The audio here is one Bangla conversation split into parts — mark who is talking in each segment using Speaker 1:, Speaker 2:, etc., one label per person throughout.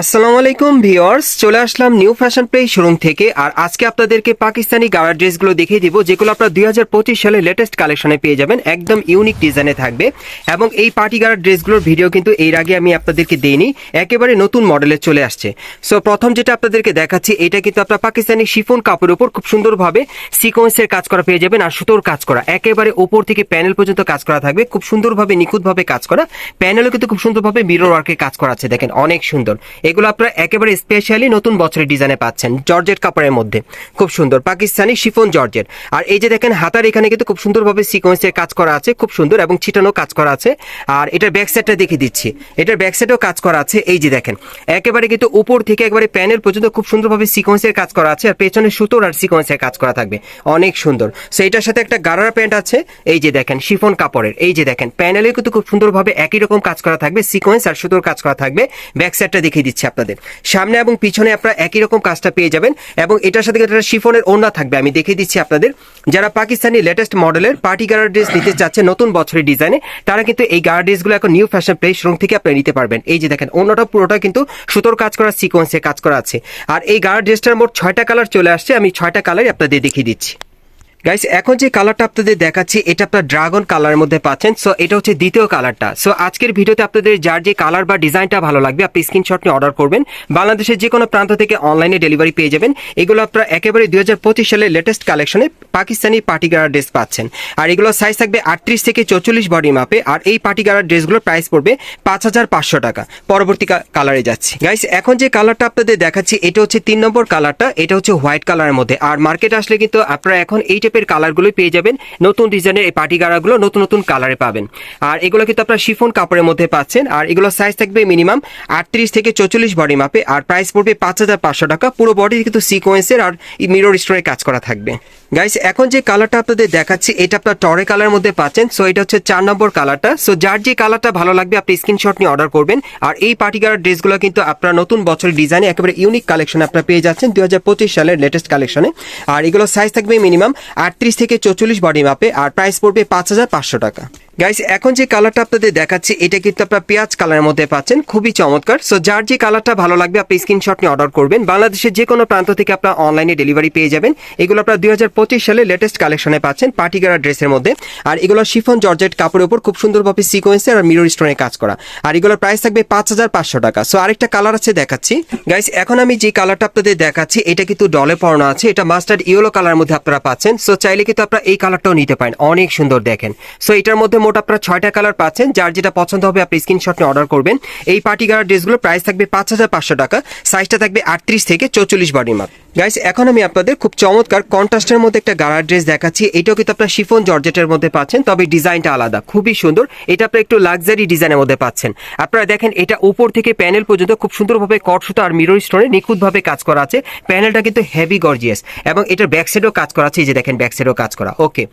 Speaker 1: আসসালামু আলাইকুম ভিউয়ার্স, চলে আসলাম নিউ ফ্যাশন প্লে শোরুম থেকে। আর আজকে আপনাদেরকে পাকিস্তানি গাড়া ড্রেসগুলো দেখিয়ে দিব, যেগুলো আপনারা 2025 সালে লেটেস্ট কালেকশনে পেয়ে যাবেন। একদম ইউনিক ডিজাইনে থাকবে এবং এই পার্টি গাড়া ড্রেসগুলোর ভিডিও কিন্তু এর আগে আমি আপনাদেরকে দেইনি, একেবারে নতুন মডেলে চলে আসছে। সো প্রথম যেটা আপনাদেরকে দেখাচ্ছি, এটা কিন্তু আপনার পাকিস্তানি শিফন কাপড়ের উপর খুব সুন্দরভাবে সিকোয়েন্সের কাজ করা পেয়ে যাবেন আর সুতোর কাজ করা, একেবারে উপর থেকে প্যানেল পর্যন্ত কাজ করা থাকবে, খুব সুন্দরভাবে নিখুঁতভাবে কাজ করা। প্যানেলও কিন্তু খুব সুন্দরভাবে মিরর ওয়ার্কের কাজ করা আছে, দেখেন অনেক সুন্দর। এগুলো আপনারা একেবারে স্পেশালি নতুন বছরের ডিজাইনে পাচ্ছেন, জর্জেট কাপড়ের মধ্যে খুব সুন্দর পাকিস্তানি শিফন জর্জেট। আর এই যে দেখেন হাতার এখানে কিন্তু খুব সুন্দরভাবে সিকোয়েন্সের কাজ করা আছে, খুব সুন্দর এবং ছিটানো কাজ করা আছে। আর এটার ব্যাক সাইডটা দেখিয়ে দিচ্ছি, এটার ব্যাক সাইডেও কাজ করা আছে। এই যে দেখেন একেবারে কিন্তু উপর থেকে একবারে প্যানেল পর্যন্ত খুব সুন্দরভাবে সিকোয়েন্সের কাজ করা আছে, আর পেছনে সুতোর আর সিকোয়েন্সের কাজ করা থাকবে, অনেক সুন্দর। সো এটার সাথে একটা গারারা প্যান্ট আছে, এই যে দেখেন শিফন কাপড়ের। এই যে দেখেন প্যানেলে কিন্তু খুব সুন্দরভাবে একই রকম কাজ করা থাকবে, সিকোয়েন্স আর সুতোর কাজ করা থাকবে। ব্যাক সাইডটা দেখিয়ে দিচ্ছি আপনাদের, সামনে এবং পিছনে আপনারা একই রকম কাজটা পেয়ে যাবেন। এবং এটার সাথে একটা শিফনের ওড়না থাকবে, আমি দেখিয়ে দিচ্ছি আপনাদের। যারা পাকিস্তানি লেটেস্ট মডেলের পার্টি গারা ড্রেস নিতে চাচ্ছে নতুন বছরের ডিজাইনে, তারা কিন্তু এই গারা ড্রেসগুলো এখন নিউ ফ্যাশন প্লে শোরুম থেকে আপনারা নিতে পারবেন। এই যে দেখেন ওড়নাটা পুরোটা কিন্তু সুতোর কাজ করা, সিকোয়েন্সের কাজ করা আছে। আর এই গারা ড্রেসটার মোট 6টা কালার চলে আসছে, আমি 6টা কালারই আপনাদের দেখিয়ে দিচ্ছি। গাইস, এখন যে কালারটা আপনাদের দেখাচ্ছি এটা আপনার ড্রাগন কালারের মধ্যে পাচ্ছেন। সো এটা হচ্ছে দ্বিতীয় কালারটা। সো আজকের ভিডিওতে আপনাদের যার যে কালার বা ডিজাইনটা ভালো লাগবে আপনি স্ক্রিনশট নিয়ে অর্ডার করবেন। বাংলাদেশের যে কোনো প্রান্ত থেকে অনলাইনে ডেলিভারি পেয়ে যাবেন। এগুলো আপনারা একেবারে 2025 সালের লেটেস্ট কালেকশনে পাকিস্তানি পার্টি গারা ড্রেস পাচ্ছেন। আর এগুলো সাইজ থাকবে 38 থেকে 44 বডি মাপে। আর এই পার্টি গারা ড্রেসগুলোর প্রাইস পড়বে 5500 টাকা। পরবর্তী কালারে যাচ্ছি। গাইস, এখন যে কালারটা আপনাদের দেখাচ্ছি এটা হচ্ছে 3 নম্বর কালারটা, এটা হচ্ছে হোয়াইট কালারের মধ্যে। আর মার্কেট আসলে কিন্তু আপনারা এখন এই কালারগুলো পেয়ে যাবেন, নতুন ডিজাইনের এই পার্টি গারাগুলো নতুন নতুন কালারে পাবেন। আর এগুলো কিন্তু আপনারা শিফন কাপড়ের মধ্যে পাচ্ছেন। আর এগুলো সাইজ থাকবে মিনিমাম 38 থেকে 44 বডি মাপে। আর প্রাইস পড়বে 5500 টাকা। পুরো বডি কিন্তু সিকোয়েন্সের আর মিরর স্টোনের কাজ করা থাকবে। গাইস, এখন যে কালারটা আপনাদের দেখাচ্ছি এটা আপনার টরে কালারের মধ্যে পাচ্ছেন। সো এটা হচ্ছে 4 নম্বর কালারটা। সো যার যে কালারটা ভালো লাগবে আপনি স্ক্রিনশট নিয়ে অর্ডার করবেন। আর এই পার্টি গারা ড্রেসগুলো কিন্তু আপনারা নতুন বছরের ডিজাইনে একেবারে ইউনিক কালেকশন আপনারা পেয়ে যাচ্ছেন 2025 সালের লেটেস্ট কালেকশনে। আর এগুলো সাইজ থাকবে মিনিমাম 38 থেকে 44 বডি মাপে। আর প্রাইস পড়বে 5500 টাকা। গাইস, এখন যে কালারটা আপনাদের দেখাচ্ছি এটা কিন্তু আপনারা পেঁয়াজ কালারের মধ্যে পাচ্ছেন, খুবই চমৎকার। সো যার যে কালারটা ভালো লাগবে আপনি স্ক্রিনশট নিয়ে অর্ডার করবেন। বাংলাদেশের যে কোনো প্রান্ত থেকে আপনারা অনলাইনে ডেলিভারি পেয়ে যাবেন। এগুলো আপনারা 2025 সালে লেটেস্ট কালেকশনে পাচ্ছেন পার্টি গারা ড্রেসের মধ্যে। আর এগুলো শিফন জর্জেট কাপড়ের উপর খুব সুন্দরভাবে সিকোয়েন্সের আর মিরর স্টোনের কাজ করা। আর এগুলোর প্রাইস থাকবে 5500 টাকা। সো আরেকটা কালার আছে দেখাচ্ছি। গাইস, এখন আমি যে কালারটা আপনাদের দেখাচ্ছি এটা কিন্তু ডলে পরানো আছে, এটা মাস্টার্ড ইয়েলো কালারের মধ্যে আপনারা পাচ্ছেন। সো চাইলে কিন্তু আপনারা এই কালারটাও নিতে পারেন, অনেক সুন্দর দেখেন। সো এটার মধ্যে মোট আপনারা 6টা কালার পাচ্ছেন, যার যেটা পছন্দ হবে আপনি স্ক্রিনশট নিয়ে অর্ডার করবেন। এই পার্টি গারা ড্রেসগুলো প্রাইস থাকবে 5500 টাকা। সাইজটা থাকবে 38 থেকে 44 বডি মাপ। গাইস, এখন আমি আপনাদের খুব চমৎকার কন্ট্রাস্টের মধ্যে একটা গারা ড্রেস দেখাচ্ছি। এটাও কিন্তু আপনারা শিফন জর্জেটের মধ্যে পাচ্ছেন, তবে ডিজাইনটা আলাদা, খুবই সুন্দর। এটা আপনারা একটু লাক্সারি ডিজাইনের মধ্যে পাচ্ছেন। আপনারা দেখেন এটা উপর থেকে প্যানেল পর্যন্ত খুব সুন্দরভাবে কট সুতা আর মিরর স্টোনে নিখুঁতভাবে কাজ করা আছে। প্যানেলটা কিন্তু হেভি গর্জিয়াস এবং এটার ব্যাক সাইডেও কাজ করা আছে, এই যে দেখেন ব্যাক সাইডেও কাজ করা। ওকে,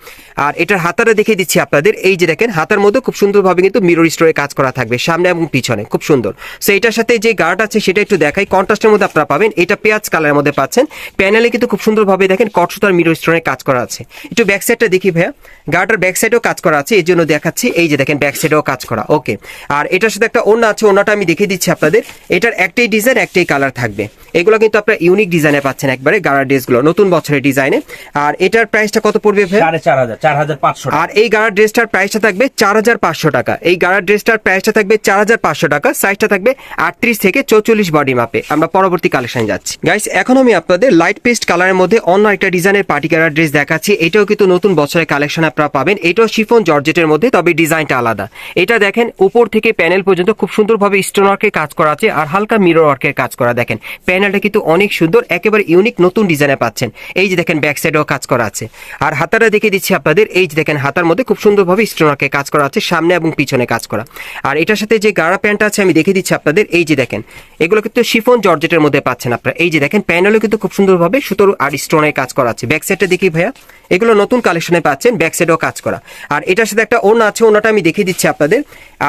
Speaker 1: আর এটার হাতাটা দেখিয়ে দিচ্ছি আপনাদের। এই যে দেখেন হাতার মধ্যে খুব সুন্দরভাবে কিন্তু মিরর স্টোরে কাজ করা থাকবে সামনে এবং পিছনে, খুব সুন্দর। সো এটার সাথে যে গার্ড আছে সেটা একটু দেখাই, কন্ট্রাস্টের মধ্যে আপনারা পাবেন। এটা পেঁয়াজ কালারের মধ্যে পাচ্ছেন। প্যানেলে কিন্তু খুব সুন্দরভাবে দেখেন কট সুতার মিরর স্টোনের কাজ করা আছে। একটু ব্যাক সাইডটা দেখি ভাইয়া, গার্ডের ব্যাক সাইডেও কাজ করা আছে, এই জন্য দেখাচ্ছি। এই যে দেখেন ব্যাক সাইডেও কাজ করা। ওকে, আর এটার সাথে একটা ওড়না আছে, ওড়নাটা আমি দেখিয়ে দিচ্ছি আপনাদের। এটার একটাই ডিজাইন একটাই কালার থাকবে। এগুলো কিন্তু আপনারা ইউনিক ডিজাইনে পাচ্ছেন একবারে গারা ড্রেসগুলো নতুন বছরের ডিজাইনে। আর এটার প্রাইসটা কত পড়বে ভাই?
Speaker 2: 4500।
Speaker 1: আর এই গারা ড্রেসটার প্রাইসটা থাকবে 4500 টাকা। এই গারা ড্রেসটার প্রাইসটা থাকবে 4500 টাকা। সাইজটা থাকবে 38 থেকে 44 বডি মাপে। আমরা পরবর্তী কালেকশন যাচ্ছি। গাইস, এখন আমি আপনাদের লাইট পেস্ট কালারের মধ্যে অন্য একটা ডিজাইনের পার্টি গারা ড্রেস দেখাচ্ছি। এটাও কিন্তু নতুন বছরের কালেকশন আপনারা পাবেন। এটাও শিফন জর্জেটের মধ্যে, তবে ডিজাইনটা আলাদা। এটা দেখেন উপর থেকে প্যানেল পর্যন্ত খুব সুন্দরভাবে স্টোন ওয়ার্কের কাজ করা আছে আর হালকা মিরর ওয়ার্কের কাজ করা। দেখেন প্যানেলটা কিন্তু অনেক সুন্দর, একেবারে ইউনিক নতুন ডিজাইনে পাচ্ছেন। এই যে দেখেন ব্যাক সাইডেও কাজ করা আছে। আর হাতাটা দেখিয়ে দিচ্ছি আপনাদের। এই যে দেখেন হাতার মধ্যে খুব সুন্দরভাবে স্টোন ওয়ার্কের কাজ করা আছে, সামনে এবং পিছনে কাজ করা। আর এটার সাথে যে গাড়া প্যান্ট আছে আমি দেখিয়ে দিচ্ছি আপনাদের। এই যে দেখেন এগুলো কিন্তু শিফন জর্জেটের মধ্যে পাচ্ছেন আপনারা। এই যে দেখেন প্যানেলও কিন্তু খুব সুন্দরভাবে সুতোর আর স্টোনের কাজ করা আছে। ব্যাক সাইডটা দেখি ভাইয়া, এগুলো নতুন কালেকশনে পাচ্ছেন, ব্যাক সাইডেও কাজ করা। আর এটার সাথে একটা ওড়না আছে, ওড়নাটা আমি দেখিয়ে দিচ্ছি আপনাদের।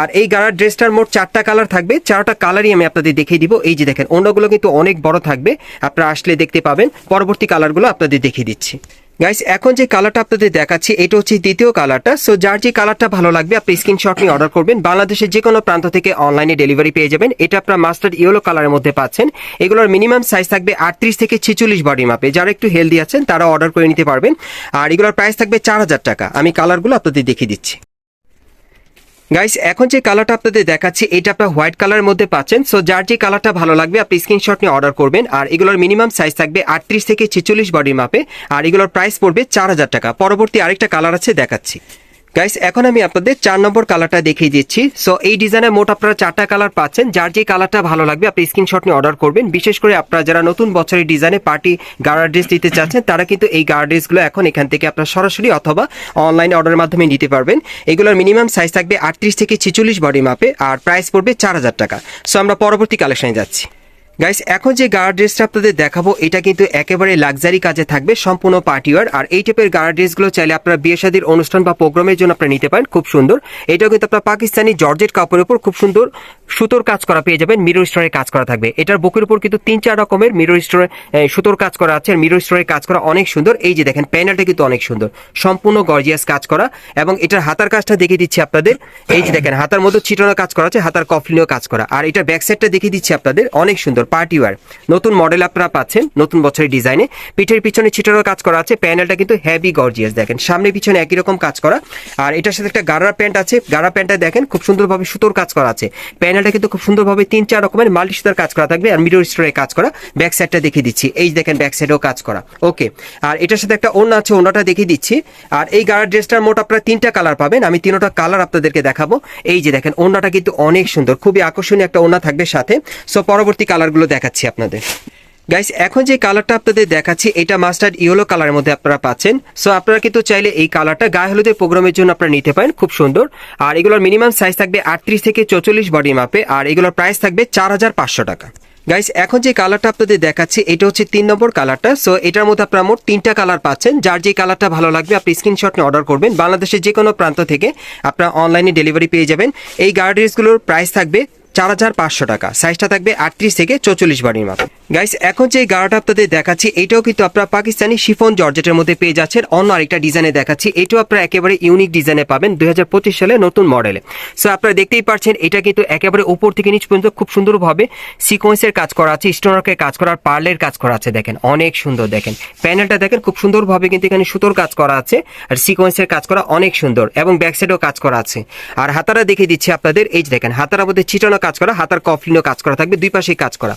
Speaker 1: আর এই গাড়ার ড্রেসটার মোট 4টা কালার থাকবে, 4টা কালারই আমি আপনাদের দেখিয়ে দিব। এই যে দেখেন ওড়নাগুলো কিন্তু অনেক বড় থাকবে, আপনারা আসলে দেখতে পাবেন। পরবর্তী কালারগুলো আপনাদের দেখিয়ে দিচ্ছি। গাইস এখন যে কালারটা আপনাদের দেখাচ্ছি এটা হচ্ছে দ্বিতীয় কালারটা। সো যার যে কালারটা ভালো লাগবে আপনি স্ক্রিনশট নিয়ে অর্ডার করবেন। বাংলাদেশের যে কোনো প্রান্ত থেকে অনলাইনে ডেলিভারি পেয়ে যাবেন। এটা আপনার মাস্টার্ড ইয়েলো কালারের মধ্যে পাচ্ছেন। এগুলোর মিনিমাম সাইজ থাকবে 38 থেকে 46 বডি মাপে। যারা একটু হেলদি আছেন তারা অর্ডার করে নিতে পারবেন। আর এগুলোর প্রাইস থাকবে 4000 টাকা। আমি কালারগুলো আপনাদের দেখিয়ে দিচ্ছি। গাইস এখন যে কালারটা আপনাদের দেখাচ্ছি এটা আপনার হোয়াইট কালারের মধ্যে পাচ্ছেন। সো যার যে কালারটা ভালো লাগবে আপনি স্ক্রিনশট নিয়ে অর্ডার করবেন। আর এগুলোর মিনিমাম সাইজ থাকবে 38 থেকে 46 বডি মাপে। আর এগুলোর প্রাইস পড়বে 4000 টাকা। পরবর্তী আরেকটা কালার আছে, দেখাচ্ছি। গাইস এখন আমি আপনাদের 4 নম্বর কালারটা দেখিয়ে দিচ্ছি। সো এই ডিজাইনের মোট আপনারা 4টা কালার পাচ্ছেন। যার যে কালারটা ভালো লাগবে আপনি স্ক্রিনশট নিয়ে অর্ডার করবেন। বিশেষ করে আপনারা যারা নতুন বছরের ডিজাইনে পার্টি গার্ডার ড্রেস নিতে চাচ্ছেন তারা কিন্তু এই গার্ডার ড্রেসগুলো এখন এখান থেকে আপনারা সরাসরি অথবা অনলাইন অর্ডারের মাধ্যমে নিতে পারবেন। এগুলোর মিনিমাম সাইজ থাকবে 38 থেকে 46 বডি মাপে। আর প্রাইস পড়বে 4000 টাকা। সো আমরা পরবর্তী কালেকশনে যাচ্ছি। গাইস এখন যে গার্ড ড্রেসটা আপনাদের দেখাবো এটা কিন্তু একেবারে লাক্সারি কাজে থাকবে, সম্পূর্ণ পার্টিওয়ার। আর এই টাইপের গার্ড ড্রেসগুলো চাইলে আপনারা বিয়ে শাদীর অনুষ্ঠান বা প্রোগ্রামের জন্য আপনারা নিতে পারেন। খুব সুন্দর। এটাও কিন্তু আপনার পাকিস্তানি জর্জেট কাপড়ের উপর খুব সুন্দর সুতোর কাজ করা পেয়ে যাবেন। মিরর স্টোনের কাজ করা থাকবে। এটার বুকের উপর কিন্তু 3-4 রকমের মিরর স্টোরে সুতোর কাজ করা আছে। আর মিরর স্টোনের কাজ করা অনেক সুন্দর। এই যে দেখেন প্যানেলটা কিন্তু অনেক সুন্দর, সম্পূর্ণ গর্জিয়াস কাজ করা। এবং এটার হাতার কাজটা দেখিয়ে দিচ্ছি আপনাদের। এই যে দেখেন হাতার মধ্যে ছিটানো কাজ করা আছে, হাতার কফলিনও কাজ করা। আর এটা ব্যাক সাইডটা দেখিয়ে দিচ্ছি আপনাদের, অনেক সুন্দর পার্টিওয়ার নতুন মডেল আপনারা পাচ্ছেন নতুন বছরের ডিজাইনে। পিঠের পিছনে ছিটানো কাজ করা আছে। প্যানেলটা কিন্তু হেভি গর্জিয়াস, দেখেন সামনে পিছনে একই রকম কাজ করা। আর এটার সাথে একটা গাড়া প্যান্ট আছে। গাড়া প্যান্টটা দেখেন খুব সুন্দরভাবে সুতোর কাজ করা আছে। প্যানেলটা কিন্তু খুব সুন্দরভাবে 3-4 রকমের মাল্টি সুতার কাজ করা থাকবে। আর মিরর স্টোরে কাজ করা। ব্যাক সাইডটা দেখিয়ে দিচ্ছি, এই দেখেন ব্যাক সাইডেও কাজ করা। ওকে, আর এটার সাথে একটা ওড়না আছে, ওড়নাটা দেখিয়ে দিচ্ছি। আর এই গাড়ার ড্রেসটার মোট আপনারা 3টা কালার পাবেন। আমি 3টা কালার আপনাদেরকে দেখাবো। এই যে দেখেন ওড়নাটা কিন্তু অনেক সুন্দর, খুবই আকর্ষণীয় একটা ওড়না থাকবে সাথে। সো পরবর্তী কালারগুলো দেখাচ্ছি আপনাদের। গাইস এখন যে কালারটা আপনাদের দেখাচ্ছি এটা মাস্টার্ড ইয়েলো কালারের মধ্যে আপনারা পাচ্ছেন। সো আপনারা কিন্তু চাইলে এই কালারটা গায়ে হলুদের প্রোগ্রামের জন্য আপনারা নিতে পারেন, খুব সুন্দর। আর এগুলোর মিনিমাম সাইজ থাকবে 38 থেকে 44 বডি মাপে। আর এগুলোর প্রাইস থাকবে 4500 টাকা। গাইস এখন যে কালারটা আপনাদের দেখাচ্ছি এটা হচ্ছে 3 নম্বর কালারটা। সো এটার মধ্যে আপনারা মোট 3টা কালার পাচ্ছেন। যার যে কালারটা ভালো লাগবে আপনি স্ক্রিনশট নিয়ে অর্ডার করবেন। বাংলাদেশের যে কোনো প্রান্ত থেকে আপনারা অনলাইনে ডেলিভারি পেয়ে যাবেন। এই গার্ড ড্রেসগুলোর প্রাইস থাকবে 4500 টাকা। সাইজটা থাকবে 38 থেকে 44 বডির মাপে। গাইস এখন যে গাড়াটা আপনাদের দেখাচ্ছি এটাও কিন্তু আপনারা পাকিস্তানি শিফন জর্জেটের মধ্যে পেয়ে যাচ্ছেন। অন্য আরেকটা ডিজাইনে দেখাচ্ছি, এটাও আপনারা একেবারে ইউনিক ডিজাইনে পাবেন 2025 সালে নতুন মডেলে। সো আপনারা দেখতেই পাচ্ছেন এটা কিন্তু একেবারে উপর থেকে নিচ পর্যন্ত খুব সুন্দরভাবে সিকোয়েন্সের কাজ করা আছে, স্টোনওয়ার্কের কাজ করা, আর পার্লের কাজ করা আছে। দেখেন অনেক সুন্দর, দেখেন প্যানেলটা দেখেন খুব সুন্দরভাবে কিন্তু এখানে সুতোর কাজ করা আছে আর সিকোয়েন্সের কাজ করা অনেক সুন্দর। এবং ব্যাক সাইডেও কাজ করা আছে। আর হাতারা দেখিয়ে দিচ্ছি আপনাদের, এই যে দেখেন হাতার মধ্যে চিটানো কাজ করা, হাতার কফলিনও কাজ করা থাকবে, দুই পাশেই কাজ করা।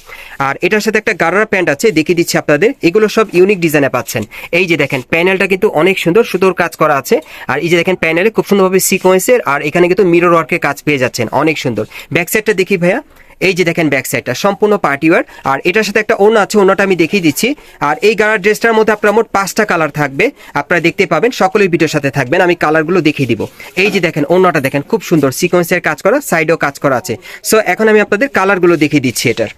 Speaker 1: আর এটার সাথে একটা গারারা প্যান্ট আছে, দেখিয়ে দিচ্ছি আপনাদের। এগুলো সব ইউনিক ডিজাইনে পাচ্ছেন। এই যে দেখেন প্যানেলটা কিন্তু অনেক সুন্দর, সুতোর কাজ করা আছে। আর এই যে দেখেন প্যানেলে খুব সুন্দরভাবে সিকোয়েন্সের আর এখানে কিন্তু মিরর ওয়ার্কের কাজ পেয়ে যাচ্ছেন, অনেক সুন্দর। ব্যাক সাইডটা দেখি ভাইয়া, এই যে দেখেন ব্যাক সাইডটা সম্পূর্ণ পার্টিওয়ার। আর এটার সাথে একটা ওড়না আছে, ওড়নাটা আমি দেখিয়ে দিচ্ছি। আর এই গাড়ার ড্রেসটার মধ্যে আপনার মোট 5টা কালার থাকবে, আপনারা দেখতে পাবেন। সকলের ভিডিওর সাথে থাকবেন, আমি কালারগুলো দেখিয়ে দিব। এই যে দেখেন ওড়নাটা দেখেন খুব সুন্দর সিকোয়েন্সের কাজ করা, সাইডেও কাজ করা আছে। সো এখন আমি আপনাদের কালারগুলো দেখিয়ে দিচ্ছি এটার।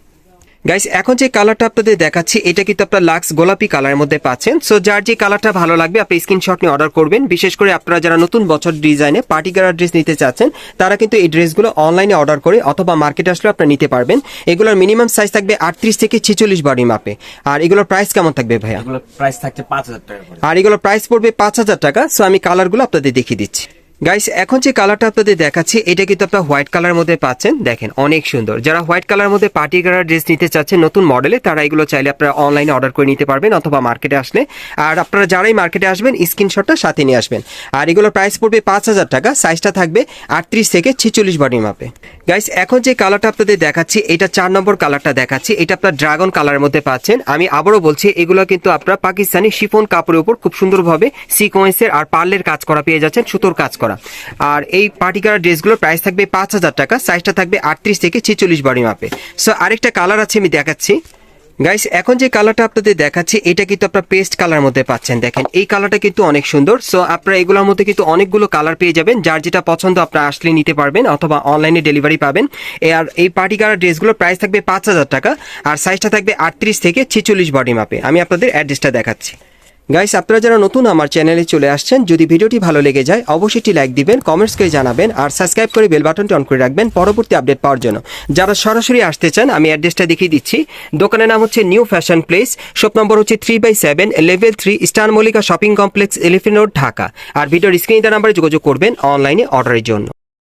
Speaker 1: গাইস এখন যে কালারটা আপনাদের দেখাচ্ছি এটা কিন্তু আপনার লাক্স গোলাপি কালারের মধ্যে পাচ্ছেন। সো যার যে কালারটা ভালো লাগবে আপনি স্ক্রিনশট নিয়ে অর্ডার করবেন। বিশেষ করে আপনারা যারা নতুন বছর ডিজাইনে পার্টি গার্ডার ড্রেস নিতে চাচ্ছেন তারা কিন্তু এই ড্রেসগুলো অনলাইনে অর্ডার করে অথবা মার্কেটে আসলে আপনারা নিতে পারবেন। এগুলোর মিনিমাম সাইজ থাকবে 38 থেকে 46 বডি মাপে। আর এগুলোর প্রাইস কেমন থাকবে ভাইয়া?
Speaker 2: এগুলোর প্রাইস থাকছে 5000 টাকা করে।
Speaker 1: আর এগুলোর প্রাইস পড়বে 5000 টাকা। সো আমি কালারগুলো আপনাদের দেখিয়ে দিচ্ছি। গাইস এখন যে কালারটা আপনাদের দেখাচ্ছি এটা কিন্তু আপনারা হোয়াইট কালারের মধ্যে পাচ্ছেন, দেখেন অনেক সুন্দর। যারা হোয়াইট কালারের মধ্যে পার্টি গার্ডার ড্রেস নিতে চাচ্ছেন নতুন মডেলে তারা এগুলো চাইলে আপনারা অনলাইনে অর্ডার করে নিতে পারবেন অথবা মার্কেটে আসলে। আর আপনারা যারাই মার্কেটে আসবেন স্ক্রিনশটটা সাথে নিয়ে আসবেন। আর এগুলোর প্রাইস পড়বে 5000 টাকা। সাইজটা থাকবে 38 থেকে 46 বডি মাপে। গাইস এখন যে কালারটা আপনাদের দেখাচ্ছি এটা 4 নম্বর কালারটা দেখাচ্ছি, এটা আপনার ড্রাগন কালারের মধ্যে পাচ্ছেন। আমি আবারও বলছি এগুলো কিন্তু আপনারা পাকিস্তানি শিফন কাপড়ের উপর খুব সুন্দরভাবে সিকোয়েন্সের আর পার্লের কাজ করা পেয়ে যাচ্ছেন, সুতোর কাজ করা। আর এই পার্টিকুলার ড্রেসগুলোর প্রাইস থাকবে 5000 টাকা। সাইজটা থাকবে 38 থেকে 46 বডি মাপে। সো আরেকটা কালার আছে আমি দেখাচ্ছি। গাইস এখন যে কালারটা আপনাদের দেখাচ্ছি এটা কিন্তু আপনারা পেস্ট কালার মধ্যে পাচ্ছেন, দেখেন এই কালারটা কিন্তু অনেক সুন্দর। সো আপনারা এগুলোর মধ্যে কিন্তু অনেকগুলো কালার পেয়ে যাবেন, যার যেটা পছন্দ আপনারা আসলে নিতে পারবেন অথবা অনলাইনে ডেলিভারি পাবেন। আর এই পার্টিকুলার ড্রেসগুলোর প্রাইস থাকবে 5000 টাকা। আর সাইজটা থাকবে 38 থেকে 46 বডি মাপে। আমি আপনাদের অ্যাড্রেসটা দেখাচ্ছি। গাইস, আপনারা যারা নতুন আমার চ্যানেলে চলে আসছেন, যদি ভিডিওটি ভালো লেগে যায় অবশ্যই একটি লাইক দিবেন, কমেন্টস করে জানাবেন আর সাবস্ক্রাইব করে বেল বাটনটি অন করে রাখবেন পরবর্তী আপডেট পাওয়ার জন্য। যারা সরাসরি আসতে চান আমি অ্যাড্রেসটা দেখিয়ে দিচ্ছি। দোকানের নাম হচ্ছে new fashion place, shop number হচ্ছে 3/7, level 3, star Mallika shopping complex, elephant road, Dhaka. আর ভিডিওর স্ক্রিনে দেওয়া নাম্বারে যোগাযোগ করবেন অনলাইনে অর্ডারের জন্য।